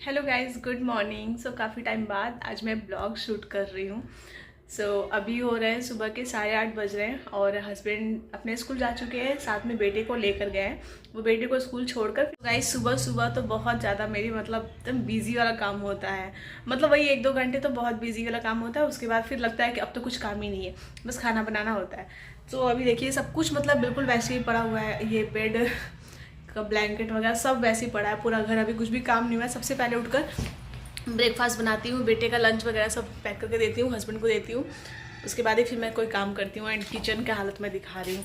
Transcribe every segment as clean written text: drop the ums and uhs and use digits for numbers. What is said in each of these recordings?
Hello guys, good morning. काफ़ी time बाद आज मैं ब्लॉग शूट कर रही हूँ। अभी हो रहे हैं सुबह के 8:30 बज रहे हैं और हस्बैंड अपने स्कूल जा चुके हैं, साथ में बेटे को लेकर गए हैं। वो बेटे को स्कूल छोड़कर गाइस सुबह सुबह तो बहुत ज़्यादा मेरी मतलब एकदम बिजी वाला काम होता है। मतलब वही 1-2 घंटे तो बहुत बिजी वाला काम होता है। उसके बाद फिर लगता है कि अब तो कुछ काम ही नहीं है, बस खाना बनाना होता है। अभी देखिए सब कुछ मतलब बिल्कुल वैसे ही पड़ा हुआ है। ये बेड का ब्लैंकेट वगैरह सब वैसे ही पड़ा है, पूरा घर। अभी कुछ भी काम नहीं हुआ है। सबसे पहले उठकर ब्रेकफास्ट बनाती हूँ, बेटे का लंच वगैरह सब पैक करके देती हूँ, हस्बैंड को देती हूँ। उसके बाद ही फिर मैं कोई काम करती हूँ। एंड किचन का हालत मैं दिखा रही हूँ।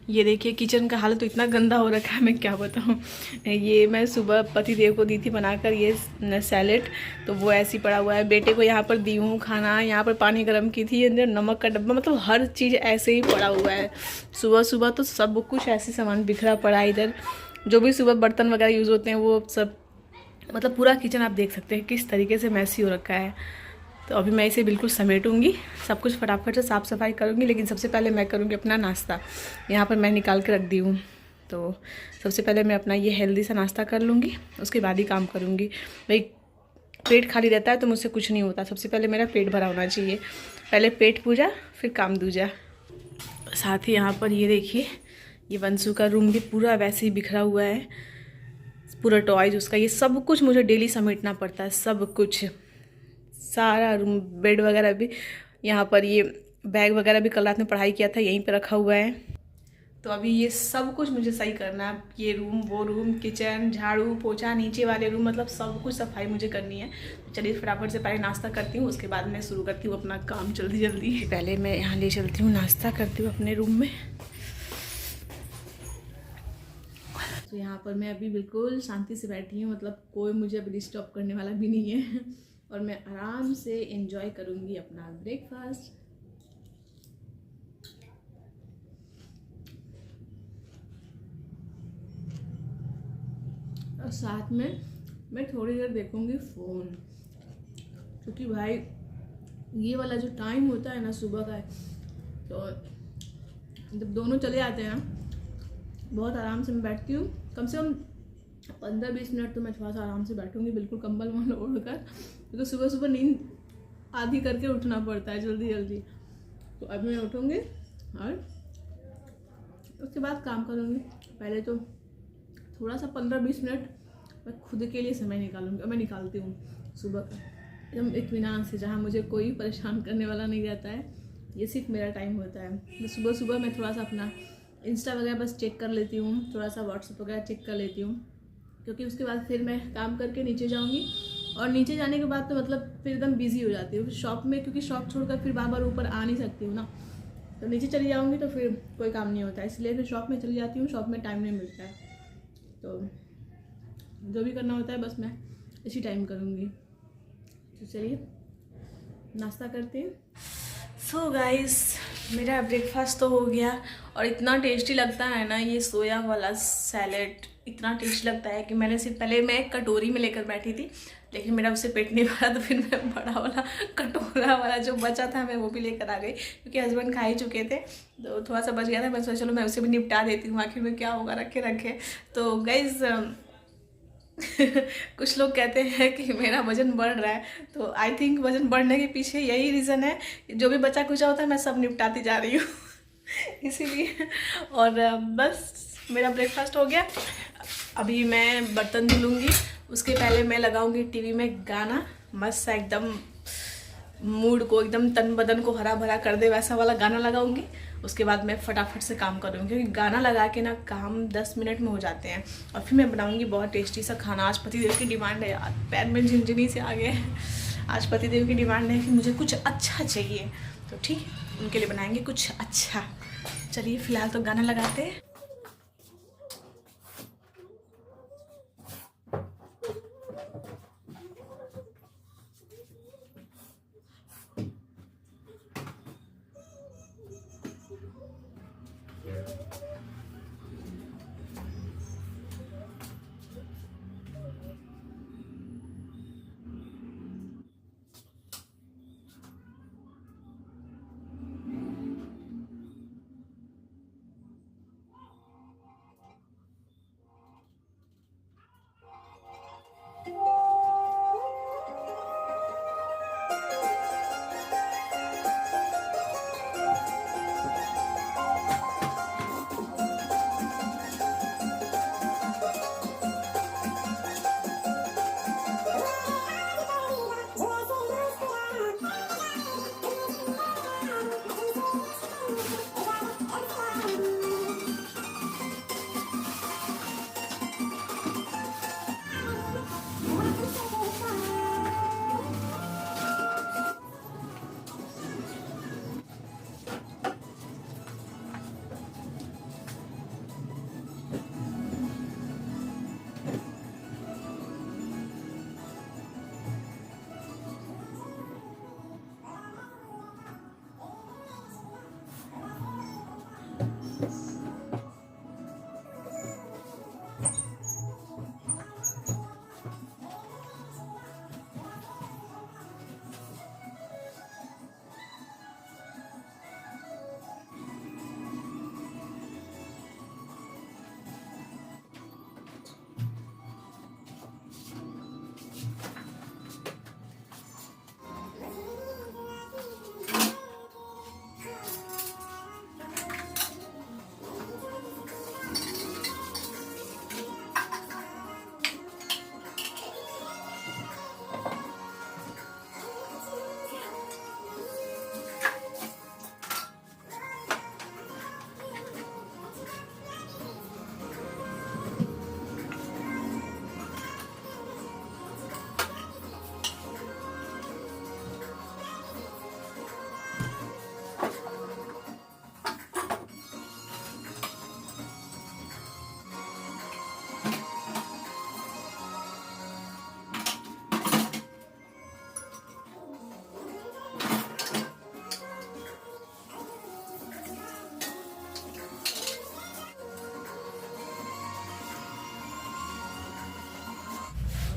ये देखिए किचन का हालत तो इतना गंदा हो रखा है, मैं क्या बताऊँ। ये मैं सुबह पति देव को दी थी बनाकर ये सैलेड, तो वो ऐसे ही पड़ा हुआ है। बेटे को यहाँ पर दी हूँ खाना, यहाँ पर पानी गर्म की थी, अंदर नमक का डब्बा, मतलब हर चीज़ ऐसे ही पड़ा हुआ है। सुबह सुबह तो सब कुछ ऐसे सामान बिखरा पड़ा है इधर। जो भी सुबह बर्तन वगैरह यूज़ होते हैं वो सब, मतलब पूरा किचन आप देख सकते हैं किस तरीके से मैसी हो रखा है। तो अभी मैं इसे बिल्कुल समेटूंगी, सब कुछ फटाफट से साफ़ सफाई करूंगी। लेकिन सबसे पहले मैं करूंगी अपना नाश्ता। यहाँ पर मैं निकाल के रख दी हूँ। तो सबसे पहले मैं अपना ये हेल्दी सा नाश्ता कर लूँगी, उसके बाद ही काम करूँगी। भाई पेट खाली रहता है तो मुझसे कुछ नहीं होता। सबसे पहले मेरा पेट भरा होना चाहिए, पहले पेट पूजा फिर काम दूजा। साथ ही यहाँ पर ये देखिए, ये वंशु का रूम भी पूरा वैसे ही बिखरा हुआ है। पूरा टॉयज उसका, ये सब कुछ मुझे डेली समेटना पड़ता है, सब कुछ, सारा रूम, बेड वगैरह भी। यहाँ पर ये बैग वगैरह भी कल रात में पढ़ाई किया था यहीं पे रखा हुआ है। तो अभी ये सब कुछ मुझे सही करना है। ये रूम, वो रूम, किचन, झाड़ू पोछा, नीचे वाले रूम, मतलब सब कुछ सफाई मुझे करनी है। तो चलिए फटाफट से पहले नाश्ता करती हूँ, उसके बाद मैं शुरू करती हूँ अपना काम जल्दी जल्दी। पहले मैं यहाँ ले चलती हूँ, नाश्ता करती हूँ अपने रूम में। तो यहाँ पर मैं अभी बिल्कुल शांति से बैठी हूँ, मतलब कोई मुझे अभी डिस्टर्ब करने वाला भी नहीं है। और मैं आराम से एंजॉय करूँगी अपना ब्रेकफास्ट। और साथ में मैं थोड़ी देर देखूँगी फ़ोन, क्योंकि भाई ये वाला जो टाइम होता है ना सुबह का, तो जब दोनों चले जाते हैं ना, बहुत आराम से मैं बैठती हूँ। कम से कम 15-20 मिनट तो मैं थोड़ा सा आराम से बैठूंगी, बिल्कुल कंबल वम्बल ओढ़कर, क्योंकि सुबह सुबह नींद आधी करके उठना पड़ता है जल्दी जल्दी। तो अभी मैं उठूँगी और उसके बाद काम करूँगी। पहले तो थोड़ा सा 15-20 मिनट मैं खुद के लिए समय निकालूंगी, और मैं निकालती हूँ सुबह का एकदम इत्मीनान से, जहाँ मुझे कोई परेशान करने वाला नहीं रहता है। ये सिर्फ मेरा टाइम होता है। तो सुबह सुबह मैं थोड़ा सा अपना इंस्टा वगैरह बस चेक कर लेती हूँ, थोड़ा सा व्हाट्सअप वगैरह चेक कर लेती हूँ, क्योंकि उसके बाद फिर मैं काम करके नीचे जाऊँगी। और नीचे जाने के बाद तो मतलब फिर एकदम बिजी हो जाती हूँ शॉप में, क्योंकि शॉप छोड़कर फिर बार बार ऊपर आ नहीं सकती हूँ ना। तो नीचे चली जाऊँगी तो फिर कोई काम नहीं होता है, इसलिए फिर शॉप में चली जाती हूँ। शॉप में टाइम नहीं मिलता है, तो जो भी करना होता है बस मैं इसी टाइम करूँगी। तो चलिए नाश्ता करते हैं। गाइस, मेरा ब्रेकफास्ट तो हो गया, और इतना टेस्टी लगता है ना ये सोया वाला सैलेड, इतना टेस्टी लगता है कि मैंने सिर्फ पहले मैं एक कटोरी में लेकर बैठी थी, लेकिन मेरा उससे पेट नहीं भरा। तो फिर मैं बड़ा वाला कटोरा वाला जो बचा था मैं वो भी लेकर आ गई, क्योंकि हस्बैंड खा ही चुके थे। तो थोड़ा सा बच गया था, मैं सोचा चलो मैं उसे भी निपटा देती हूँ, आखिर में क्या होगा, रखे रखे। तो गाइस कुछ लोग कहते हैं कि मेरा वजन बढ़ रहा है, तो आई थिंक वजन बढ़ने के पीछे यही रीज़न है, जो भी बचा कुचा होता है मैं सब निपटाती जा रही हूँ। इसीलिए। और बस मेरा ब्रेकफास्ट हो गया। अभी मैं बर्तन धुलूँगी, उसके पहले मैं लगाऊंगी टीवी में गाना, मस्त सा एकदम मूड को, एकदम तन बदन को हरा भरा कर दे वैसा वाला गाना लगाऊंगी। उसके बाद मैं फटाफट से काम करूँगी, क्योंकि गाना लगा के ना काम 10 मिनट में हो जाते हैं। और फिर मैं बनाऊँगी बहुत टेस्टी सा खाना। आज पतिदेव की डिमांड है यार, पैर में झिनझिनी से आ गए हैं। आज पतिदेव की डिमांड है कि मुझे कुछ अच्छा चाहिए, तो ठीक उनके लिए बनाएंगे कुछ अच्छा। चलिए फिलहाल तो गाना लगाते हैं।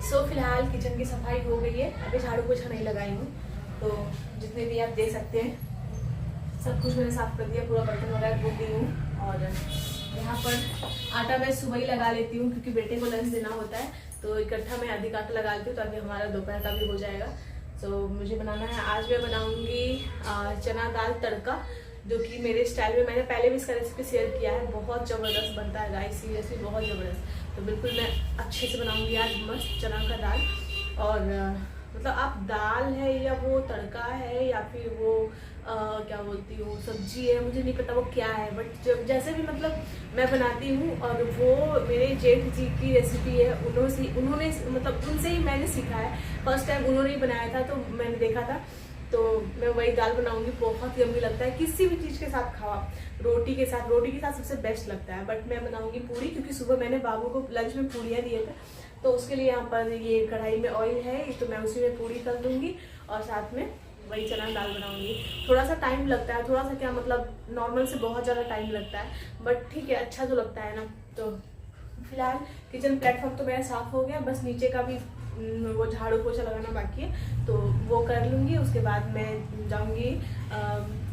सो फिलहाल किचन की सफाई हो गई है, अभी झाड़ू पोछा नहीं लगाई हूँ। तो जितने भी आप देख सकते हैं सब कुछ मैंने साफ कर दिया, पूरा बर्तन वगैरह धो दी हूँ। और यहाँ पर आटा मैं सुबह ही लगा लेती हूँ क्योंकि बेटे को लंच देना होता है, तो इकट्ठा मैं अधिक आटा लगा लेती हूँ ताकि हमारा दोपहर का भी हो जाएगा। तो मुझे बनाना है, आज मैं बनाऊँगी चना दाल तड़का, जो कि मेरे स्टाइल में मैंने पहले भी इसका रेसिपी शेयर किया है। बहुत ज़बरदस्त बनता है गाइस, सीरियसली बहुत ज़बरदस्त। तो बिल्कुल मैं अच्छे से बनाऊँगी आज मस्त चना का दाल। और मतलब आप दाल है या वो तड़का है या फिर वो क्या बोलती हूँ सब्जी है, मुझे नहीं पता वो क्या है, बट जब जैसे भी मतलब मैं बनाती हूँ। और वो मेरे जेठ जी की रेसिपी है, उन्होंने मतलब उनसे ही मैंने सीखा है। फर्स्ट टाइम उन्होंने ही बनाया था तो मैंने देखा था, तो मैं वही दाल बनाऊंगी। बहुत यम्मी लगता है, किसी भी चीज़ के साथ खाओ, रोटी के साथ सबसे बेस्ट लगता है। बट मैं बनाऊंगी पूरी, क्योंकि सुबह मैंने बाबू को लंच में पूड़ियाँ दिए थे, तो उसके लिए यहाँ पर ये कढ़ाई में ऑयल है, तो मैं उसी में पूरी कर दूंगी और साथ में वही चना दाल बनाऊंगी। थोड़ा सा टाइम लगता है, थोड़ा सा क्या मतलब नॉर्मल से बहुत ज़्यादा टाइम लगता है, बट ठीक है, अच्छा तो लगता है ना। तो फिलहाल किचन प्लेटफॉर्म तो मेरा साफ़ हो गया, बस नीचे का भी वो झाड़ू पोछा लगाना बाकी है, तो वो कर लूँगी। उसके बाद मैं जाऊँगी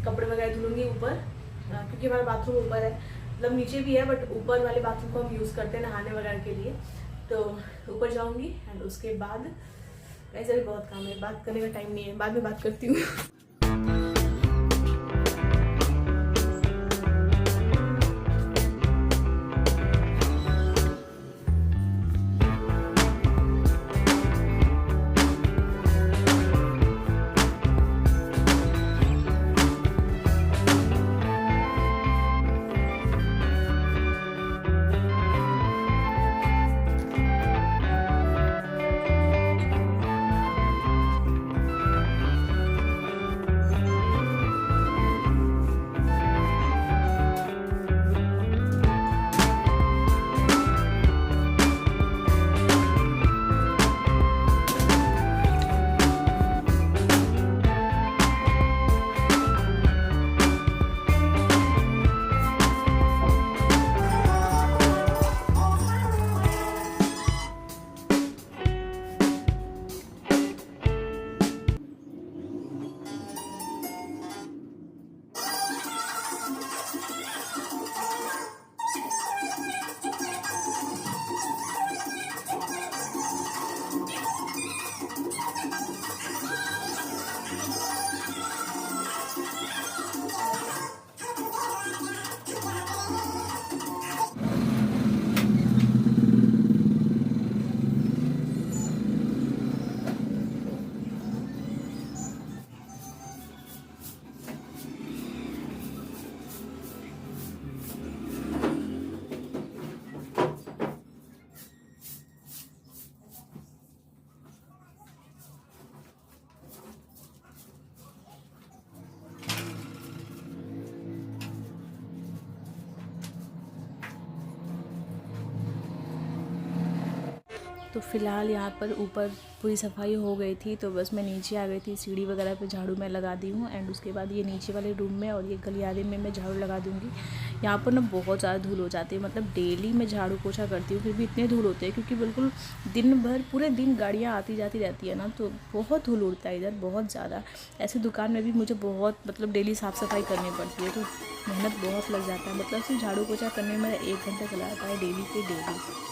कपड़े वगैरह धुलूँगी ऊपर, क्योंकि हमारा बाथरूम ऊपर है, मतलब नीचे भी है बट ऊपर वाले बाथरूम को हम यूज़ करते हैं नहाने वगैरह के लिए। तो ऊपर जाऊँगी एंड उसके बाद ऐसे भी बहुत काम है, बात करने का टाइम नहीं है, बाद में बात करती हूँ। तो फ़िलहाल यहाँ पर ऊपर पूरी सफाई हो गई थी, तो बस मैं नीचे आ गई थी, सीढ़ी वगैरह पे झाड़ू मैं लगा दी हूँ। एंड उसके बाद ये नीचे वाले रूम में और ये गलियारे में मैं झाड़ू लगा दूँगी। यहाँ पर ना बहुत ज़्यादा धूल हो जाती है, मतलब डेली मैं झाड़ू पोछा करती हूँ, फिर भी इतने धूल होते हैं क्योंकि बिल्कुल दिन भर पूरे दिन गाड़ियाँ आती जाती रहती है ना, तो बहुत धूल उड़ता है इधर, बहुत ज़्यादा। ऐसे दुकान में भी मुझे बहुत मतलब डेली साफ़ सफाई करनी पड़ती है, तो मेहनत बहुत लग जाता है। मतलब सिर्फ झाड़ू पोछा करने में 1 घंटा चला जाता है डेली के डेली।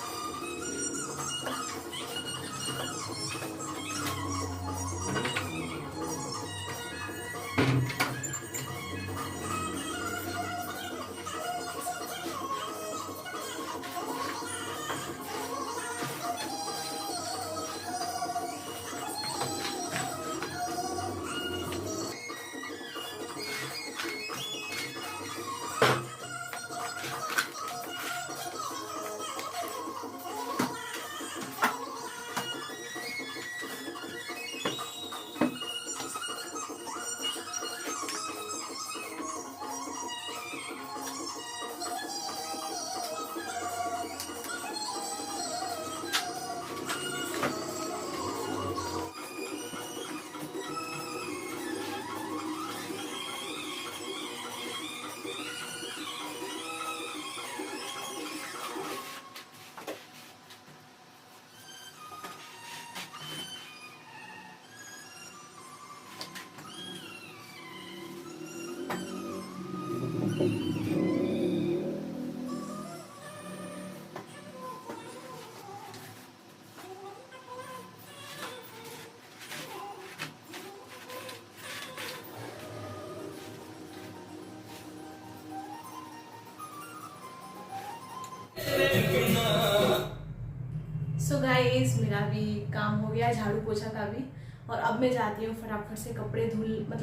काम हो गया झाड़ू पोछा का भी। और अब मैं जाती हूँ फटाफट से कपड़े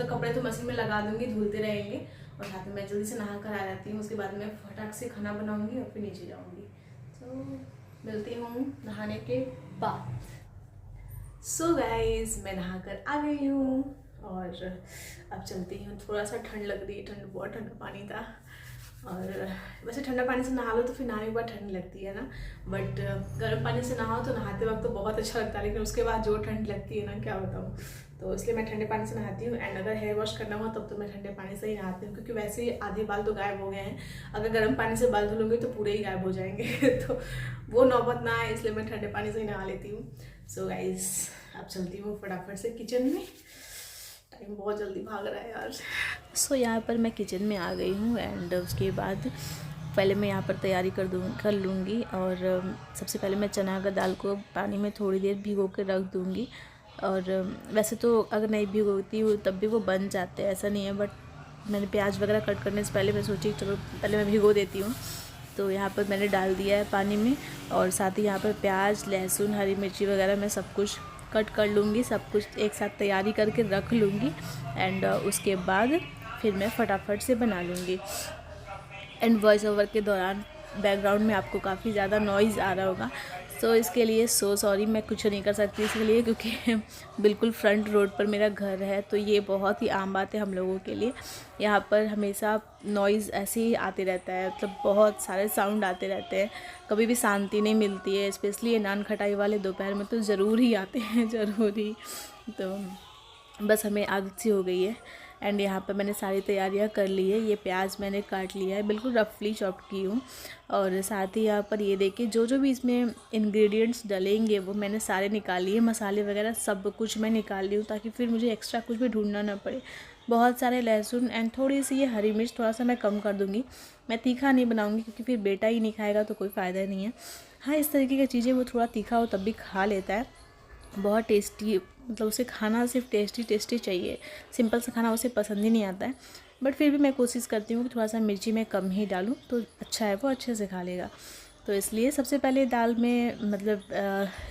कपड़े तो मशीन में लगा दूंगी, धुलते रहेंगे और साथ में मैं जल्दी से नहा कर आ जाती हूँ। उसके बाद मैं फटाक से खाना बनाऊंगी और फिर नीचे जाऊँगी। तो मिलती हूँ नहाने के बाद। सो गाइज मैं नहा कर आ गई हूँ और अब चलती हूँ। थोड़ा सा ठंड लग रही है, बहुत ठंडा पानी था। और वैसे ठंडा पानी से नहा लो तो फिर नहाने के बाद ठंड लगती है ना, बट गर्म पानी से नहाओ तो नहाते वक्त तो बहुत अच्छा लगता है, लेकिन उसके बाद जो ठंड लगती है ना क्या बताऊँ। तो इसलिए मैं ठंडे पानी से नहाती हूँ। एंड अगर हेयर वॉश करना हो तब तो मैं ठंडे पानी से ही नहाती हूँ, क्योंकि वैसे ही आधे बाल तो गायब हो गए हैं। अगर गर्म पानी से बाल धुलूंगी तो पूरे ही गायब हो जाएंगे तो वो नौबत ना आए, इसलिए मैं ठंडे पानी से ही नहा लेती हूँ। सो गाइज अब चलती हूँ फटाफट से किचन में, टाइम बहुत जल्दी भाग रहा है यार। सो यहाँ पर मैं किचन में आ गई हूँ एंड उसके बाद पहले मैं यहाँ पर तैयारी कर लूँगी। और सबसे पहले मैं चना का दाल को पानी में थोड़ी देर भिगो के रख दूँगी। और वैसे तो अगर नहीं भिगोती हूँ तब भी वो बन जाते हैं, ऐसा नहीं है, बट मैंने प्याज वगैरह कट करने से पहले मैं सोची चलो पहले मैं भिगो देती हूँ। तो यहाँ पर मैंने डाल दिया है पानी में, और साथ ही यहाँ पर प्याज, लहसुन, हरी मिर्ची वगैरह मैं सब कुछ कट कर लूँगी, सब कुछ एक साथ तैयारी करके रख लूँगी। एंड उसके बाद फिर मैं फटाफट से बना लूँगी। एंड वॉइस ओवर के दौरान बैकग्राउंड में आपको काफ़ी ज़्यादा नॉइज़ आ रहा होगा, सो इसके लिए सॉरी, मैं कुछ नहीं कर सकती इसके लिए, क्योंकि बिल्कुल फ्रंट रोड पर मेरा घर है। तो ये बहुत ही आम बात है हम लोगों के लिए, यहाँ पर हमेशा नॉइज़ ऐसे ही आते रहता है, मतलब बहुत सारे साउंड आते रहते हैं, कभी भी शांति नहीं मिलती है। स्पेशली ये नान खटाई वाले दोपहर में तो ज़रूर ही आते हैं, ज़रूर ही। तो बस हमें आदत सी हो गई है। एंड यहाँ पर मैंने सारी तैयारियाँ कर ली है। ये प्याज मैंने काट लिया है, बिल्कुल रफली चॉप की हूँ। और साथ ही यहाँ पर ये देखिए जो भी इसमें इंग्रेडिएंट्स डलेंगे वो मैंने सारे निकाल लिए, मसाले वगैरह सब कुछ मैं निकाल ली हूँ, ताकि फिर मुझे एक्स्ट्रा कुछ भी ढूंढना ना पड़े। बहुत सारे लहसुन एंड थोड़ी सी ये हरी मिर्च थोड़ा सा मैं कम कर दूँगी। मैं तीखा नहीं बनाऊँगी, क्योंकि फिर बेटा ही नहीं खाएगा तो कोई फ़ायदा नहीं है। हाँ, इस तरीके की चीज़ें वो थोड़ा तीखा हो तब भी खा लेता है, बहुत टेस्टी, मतलब उसे खाना सिर्फ टेस्टी चाहिए, सिंपल सा खाना उसे पसंद ही नहीं आता है। बट फिर भी मैं कोशिश करती हूँ कि थोड़ा सा मिर्ची मैं कम ही डालूँ तो अच्छा है, वो अच्छे से खा लेगा। तो इसलिए सबसे पहले दाल में मतलब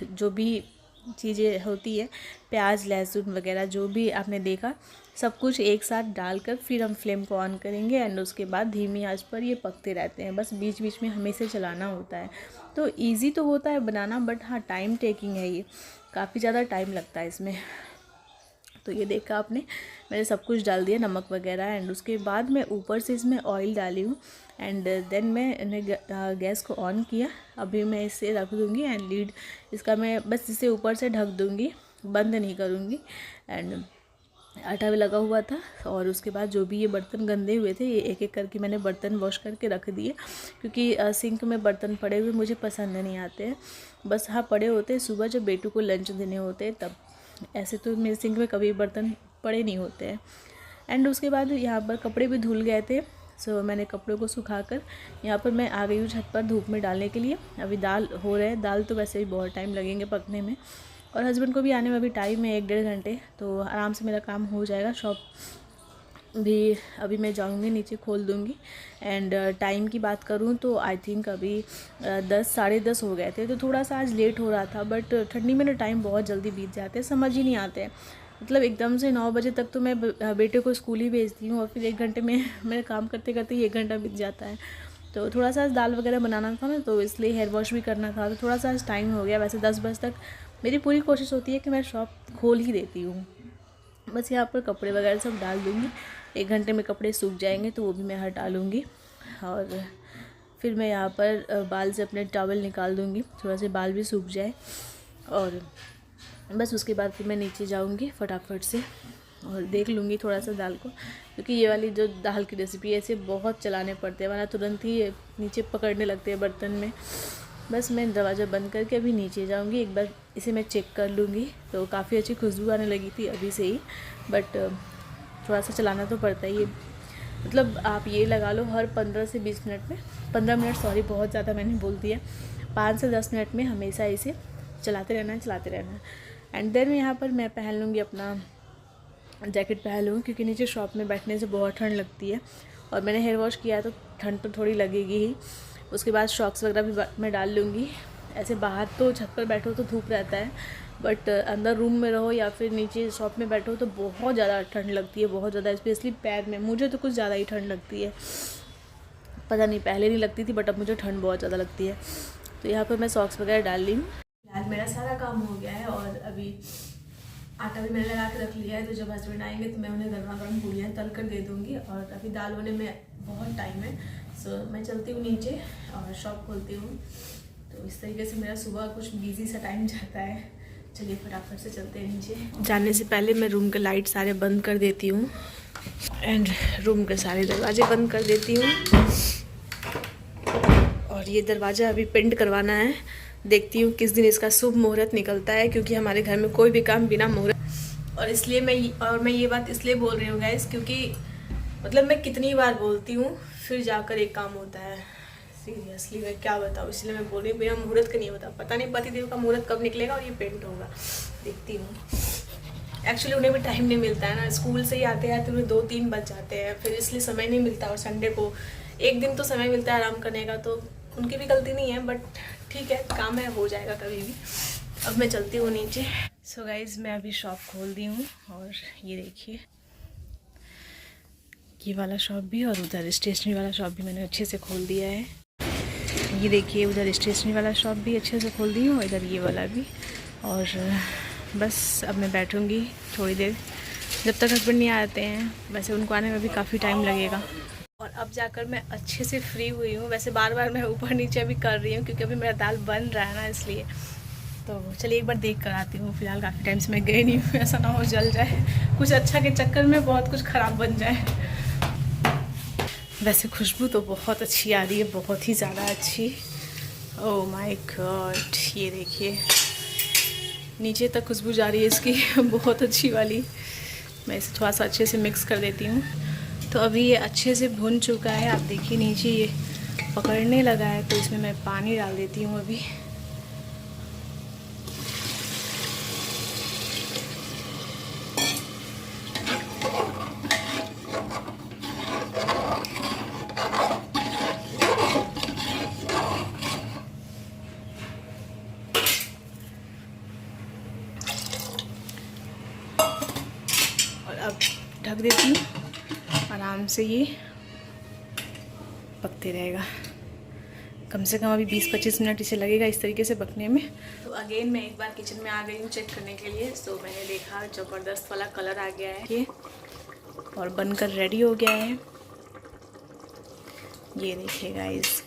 जो भी चीज़ें होती है, प्याज, लहसुन वगैरह जो भी आपने देखा, सब कुछ एक साथ डालकर फिर हम फ्लेम को ऑन करेंगे। एंड उसके बाद धीमी आंच पर ये पकते रहते हैं, बस बीच बीच में हमें इसे चलाना होता है। तो इजी तो होता है बनाना, बट हाँ टाइम टेकिंग है, ये काफ़ी ज़्यादा टाइम लगता है इसमें। तो ये देखा आपने, मैंने सब कुछ डाल दिया, नमक वगैरह। एंड उसके बाद मैं ऊपर से इसमें ऑयल डाली हूँ। एंड देन मैंने गैस को ऑन किया। अभी मैं इसे रख दूँगी एंड लीड इसका मैं बस इसे ऊपर से ढक दूँगी, बंद नहीं करूँगी। एंड आटा भी लगा हुआ था। और उसके बाद जो भी ये बर्तन गंदे हुए थे, ये एक एक करके मैंने बर्तन वॉश करके रख दिए, क्योंकि सिंक में बर्तन पड़े हुए मुझे पसंद नहीं आते हैं। बस हाँ पड़े होते हैं सुबह जब बेटू को लंच देने होते हैं तब, ऐसे तो मेरे सिंक में कभी बर्तन पड़े नहीं होते हैं। एंड उसके बाद यहाँ पर कपड़े भी धुल गए थे, सो मैंने कपड़ों को सुखाकर यहाँ पर मैं आ गई हूँ छत पर धूप में डालने के लिए। अभी दाल हो रहा है, दाल तो वैसे भी बहुत टाइम लगेंगे पकने में, और हस्बैंड को भी आने में अभी टाइम है 1-1.5 घंटे, तो आराम से मेरा काम हो जाएगा। शॉप भी अभी मैं जाऊंगी नीचे खोल दूंगी। एंड टाइम की बात करूं तो आई थिंक अभी 10 साढ़े 10 हो गए थे, तो थोड़ा सा आज लेट हो रहा था। बट ठंडी में टाइम बहुत जल्दी बीत जाते हैं, समझ ही नहीं आते हैं। मतलब एकदम से 9 बजे तक तो मैं बेटे को स्कूल ही भेजती हूँ, और फिर 1 घंटे में मेरे काम करते करते ही 1 घंटा बीत जाता है। तो थोड़ा सा दाल वगैरह बनाना था ना, तो इसलिए हेयर वॉश भी करना था, तो थोड़ा सा आज टाइम हो गया। वैसे 10 बजे तक मेरी पूरी कोशिश होती है कि मैं शॉप खोल ही देती हूँ। बस यहाँ पर कपड़े वगैरह सब डाल दूँगी, 1 घंटे में कपड़े सूख जाएंगे तो वो भी मैं हटा लूँगी। और फिर मैं यहाँ पर बाल से अपने टॉवल निकाल दूँगी, थोड़ा से बाल भी सूख जाए। और बस उसके बाद फिर मैं नीचे जाऊँगी फटाफट से और देख लूँगी थोड़ा सा दाल को, क्योंकि ये वाली जो दाल की रेसिपी है इसे बहुत चलाने पड़ते हैं, वरना तुरंत ही नीचे पकड़ने लगते हैं बर्तन में। बस मैं दरवाज़ा बंद करके अभी नीचे जाऊंगी, एक बार इसे मैं चेक कर लूँगी। तो काफ़ी अच्छी खुशबू आने लगी थी अभी से ही, बट थोड़ा सा चलाना तो पड़ता ही है। मतलब आप ये लगा लो हर 15 से 20 मिनट में, 15 मिनट सॉरी बहुत ज़्यादा मैंने बोल दिया, 5 से 10 मिनट में हमेशा इसे चलाते रहना है। एंड देन यहाँ पर मैं पहन लूँगी अपना जैकेट पहन लूँगी, क्योंकि नीचे शॉप में बैठने से बहुत ठंड लगती है, और मैंने हेयर वॉश किया है तो ठंड तो थोड़ी लगेगी ही। उसके बाद शॉक्स वगैरह भी मैं डाल लूँगी। ऐसे बाहर तो छत पर बैठो तो धूप रहता है, बट अंदर रूम में रहो या फिर नीचे शॉप में बैठो तो बहुत ज़्यादा ठंड लगती है, बहुत ज़्यादा, स्पेशली पैर में। मुझे तो कुछ ज़्यादा ही ठंड लगती है, पता नहीं पहले नहीं लगती थी बट अब मुझे ठंड बहुत ज़्यादा लगती है। तो यहाँ पर मैं सॉक्स वगैरह डाल रही हूँ। फिलहाल मेरा सारा काम हो गया है और अभी आटा भी मैंने लगा के रख लिया है, तो जब हस्बैंड आएंगे तो मैं उन्हें गर्मा गर्म पूड़ियाँ तल कर दे दूँगी। और अभी दाल होने में बहुत टाइम है, सो मैं चलती हूँ नीचे और शॉप खोलती हूँ। तो इस तरीके से मेरा सुबह कुछ बिजी सा टाइम जाता है। चलिए फटाफट से चलते हैं नीचे। जाने से पहले मैं रूम के लाइट सारे बंद कर देती हूँ एंड रूम के सारे दरवाजे बंद कर देती हूँ। और ये दरवाज़ा अभी पेंट करवाना है, देखती हूँ किस दिन इसका शुभ मुहूर्त निकलता है, क्योंकि हमारे घर में कोई भी काम बिना मुहूर्त। और इसलिए मैं ये बात इसलिए बोल रही हूँ गाइस, क्योंकि मतलब मैं कितनी बार बोलती हूँ फिर जाकर एक काम होता है। सीरियसली मैं क्या बताऊँ, इसलिए मैं बोल रही हूँ बिना मुहूर्त का नहीं होता। पता नहीं पतिदेव का मुहूर्त कब निकलेगा और ये पेंट होगा, देखती हूँ। एक्चुअली उन्हें भी टाइम नहीं मिलता है ना, स्कूल से ही आते आते उन्हें 2-3 बज जाते हैं, फिर इसलिए समय नहीं मिलता। और संडे को एक दिन तो समय मिलता है आराम करने का, तो उनकी भी गलती नहीं है, बट ठीक है, काम है, हो जाएगा कभी भी। अब मैं चलती हूँ नीचे। सो गाइज मैं अभी शॉप खोल दी हूँ और ये देखिए ये वाला शॉप भी और उधर स्टेशनरी वाला शॉप भी मैंने अच्छे से खोल दिया है। ये देखिए उधर स्टेशनरी वाला शॉप भी अच्छे से खोल दी हूँ, इधर ये वाला भी। और बस अब मैं बैठूँगी थोड़ी देर जब तक हस्बैंड नहीं आते हैं। वैसे उनको आने में भी काफ़ी टाइम लगेगा। और अब जाकर मैं अच्छे से फ्री हुई हूँ। वैसे बार बार मैं ऊपर नीचे भी कर रही हूँ क्योंकि अभी मेरा दाल बन रहा है ना, इसलिए। तो चलिए एक बार देख कर आती हूँ। फिलहाल काफ़ी टाइम से मैं गई नहीं हूँ, ऐसा ना हो जल जाए कुछ अच्छा के चक्कर में बहुत कुछ ख़राब बन जाए। वैसे खुशबू तो बहुत अच्छी आ रही है, बहुत ही ज़्यादा अच्छी। ओह माय गॉड, ये देखिए नीचे तक खुशबू जा रही है इसकी बहुत अच्छी वाली। मैं इसे थोड़ा सा अच्छे से मिक्स कर देती हूँ। तो अभी ये अच्छे से भुन चुका है, आप देखिए नीचे ये पकड़ने लगा है, तो इसमें मैं पानी डाल देती हूँ अभी। और अब ढक देती हूँ, आराम से ये पकते रहेगा। कम से कम अभी 20-25 मिनट इसे लगेगा इस तरीके से पकने में। तो अगेन मैं एक बार किचन में आ गई हूँ चेक करने के लिए। सो मैंने देखा ज़बरदस्त वाला कलर आ गया है ये और बनकर रेडी हो गया है। ये देखिए गाइस,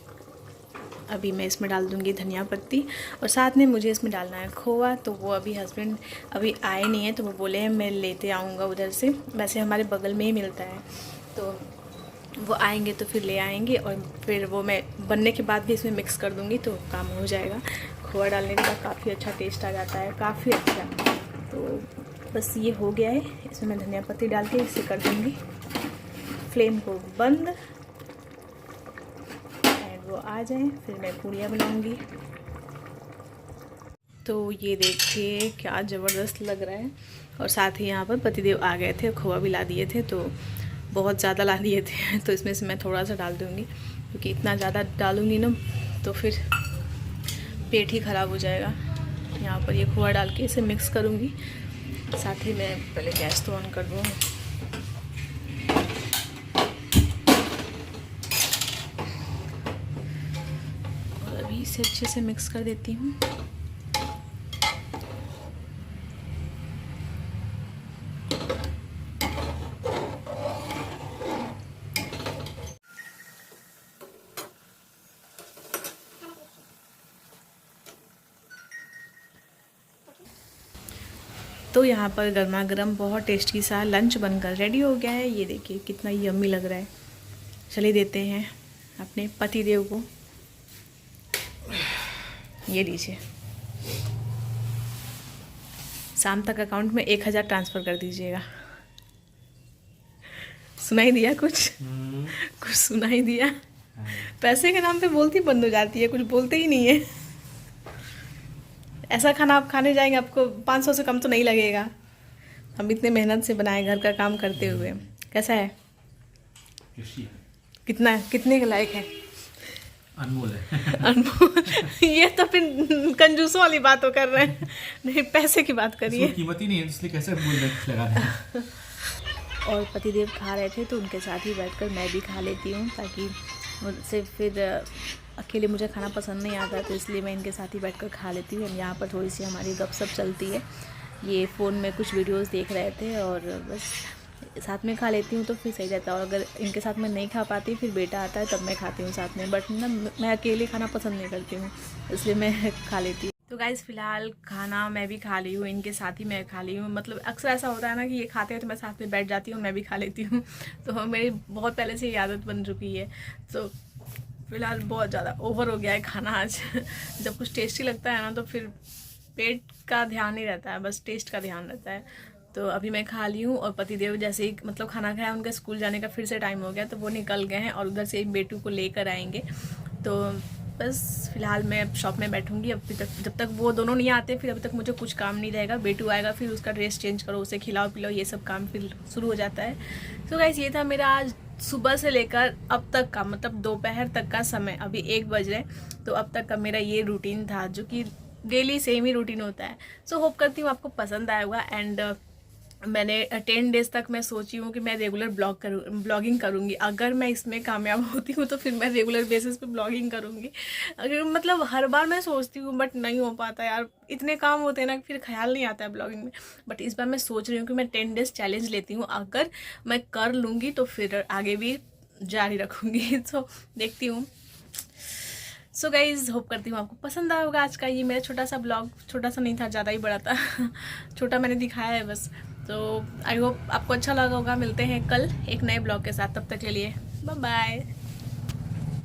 अभी मैं इसमें डाल दूँगी धनिया पत्ती और साथ में मुझे इसमें डालना है खोवा। तो वो अभी हस्बैंड अभी आए नहीं है, तो वो बोले हैं मैं लेते आऊँगा उधर से। वैसे हमारे बगल में ही मिलता है, तो वो आएंगे तो फिर ले आएंगे और फिर वो मैं बनने के बाद भी इसमें मिक्स कर दूँगी तो काम हो जाएगा। खोआ डालने के बाद काफ़ी अच्छा टेस्ट आ जाता है, काफ़ी अच्छा। तो बस ये हो गया है, इसमें मैं धनिया पत्ती डाल के इसे कर दूँगी फ्लेम को बंद। एंड वो आ जाए फिर मैं पूड़ियाँ बनाऊँगी। तो ये देखिए क्या ज़बरदस्त लग रहा है। और साथ ही यहाँ पर पतिदेव आ गए थे, खोआ भी ला दिए थे, तो बहुत ज़्यादा ला दिए थे, तो इसमें से मैं थोड़ा सा डाल दूँगी, क्योंकि इतना ज़्यादा डालूँगी ना तो फिर पेट ही ख़राब हो जाएगा। यहाँ पर ये खोआ डाल के इसे मिक्स करूँगी। साथ ही मैं पहले गैस तो ऑन कर दूँ। और अभी इसे अच्छे से मिक्स कर देती हूँ। तो यहाँ पर गर्मा गर्म बहुत टेस्टी सा लंच बनकर रेडी हो गया है। ये देखिए कितना यम्मी लग रहा है। चलिए देते हैं अपने पति देव को, ये लीजिए। शाम तक अकाउंट में 1000 ट्रांसफ़र कर दीजिएगा। सुनाई दिया कुछ? कुछ सुनाई दिया? पैसे के नाम पे बोलती बंद हो जाती है, कुछ बोलते ही नहीं है। ऐसा खाना आप खाने जाएंगे आपको 500 से कम तो नहीं लगेगा। हम इतने मेहनत से बनाए घर का काम करते हुए। कैसा है? कितना कितने के लायक है? अनमोल है। अनमोल। ये तो फिर कंजूसों वाली बात हो कर रहे हैं, नहीं पैसे की बात करिए। कीमत ही नहीं है इसलिए कैसे बोल रहे लगा रहे हैं। और पतिदेव खा रहे थे तो उनके साथ ही बैठकर मैं भी खा लेती हूँ, ताकि मुझसे फिर अकेले मुझे खाना पसंद नहीं आता, तो इसलिए मैं इनके साथ ही बैठकर खा लेती हूँ। यहाँ पर थोड़ी सी हमारी गपशप चलती है, ये फ़ोन में कुछ वीडियोस देख रहे थे और बस साथ में खा लेती हूँ तो फिर सही रहता है। और अगर इनके साथ मैं नहीं खा पाती फिर बेटा आता है तब मैं खाती हूँ साथ में, बट ना मैं अकेले खाना पसंद नहीं करती हूँ, इसलिए मैं खा लेती हूँ। तो गाइस फ़िलहाल खाना मैं भी खा ली हूँ, इनके साथ ही मैं खा ली हूँ। मतलब अक्सर ऐसा होता है ना कि ये खाते हैं तो मैं साथ में बैठ जाती हूँ, मैं भी खा लेती हूँ। तो मेरी बहुत पहले से ये आदत बन चुकी है। तो फ़िलहाल बहुत ज़्यादा ओवर हो गया है खाना आज। जब कुछ टेस्टी लगता है ना तो फिर पेट का ध्यान नहीं रहता है, बस टेस्ट का ध्यान रहता है। तो अभी मैं खा ली हूँ और पतिदेव जैसे ही मतलब खाना खाया, उनका स्कूल जाने का फिर से टाइम हो गया तो वो निकल गए हैं और उधर से बेटू को लेकर आएंगे। तो बस फ़िलहाल मैं अब शॉप में बैठूंगी अभी तक, जब तक वो दोनों नहीं आते फिर अभी तक मुझे कुछ काम नहीं रहेगा। बेटू आएगा फिर उसका ड्रेस चेंज करो, उसे खिलाओ पिलाओ, ये सब काम फिर शुरू हो जाता है। तो गाइस ये था मेरा आज सुबह से लेकर अब तक का, मतलब दोपहर तक का समय, अभी 1 बज रहे, तो अब तक का मेरा ये रूटीन था जो कि डेली सेम ही रूटीन होता है। सो होप करती हूँ आपको पसंद आया होगा। एंड मैंने 10 डेज़ तक मैं सोची हूँ कि मैं रेगुलर ब्लॉगिंग करूँगी। अगर मैं इसमें कामयाब होती हूँ तो फिर मैं रेगुलर बेसिस पे ब्लॉगिंग करूँगी। अगर मतलब हर बार मैं सोचती हूँ बट नहीं हो पाता यार, इतने काम होते हैं ना फिर ख्याल नहीं आता है ब्लॉगिंग में। बट इस बार मैं सोच रही हूँ कि मैं 10 डेज़ चैलेंज लेती हूँ, अगर मैं कर लूँगी तो फिर आगे भी जारी रखूँगी। तो देखती हूँ। सो गाइज़ होप करती हूँ आपको पसंद आया होगा आज का ये मेरा छोटा सा ब्लॉग। छोटा सा नहीं था, ज़्यादा ही बड़ा था। छोटा मैंने दिखाया है बस। तो आई होप आपको अच्छा लगा होगा। मिलते हैं कल एक नए ब्लॉग के साथ, तब तक के लिए बाय बाय।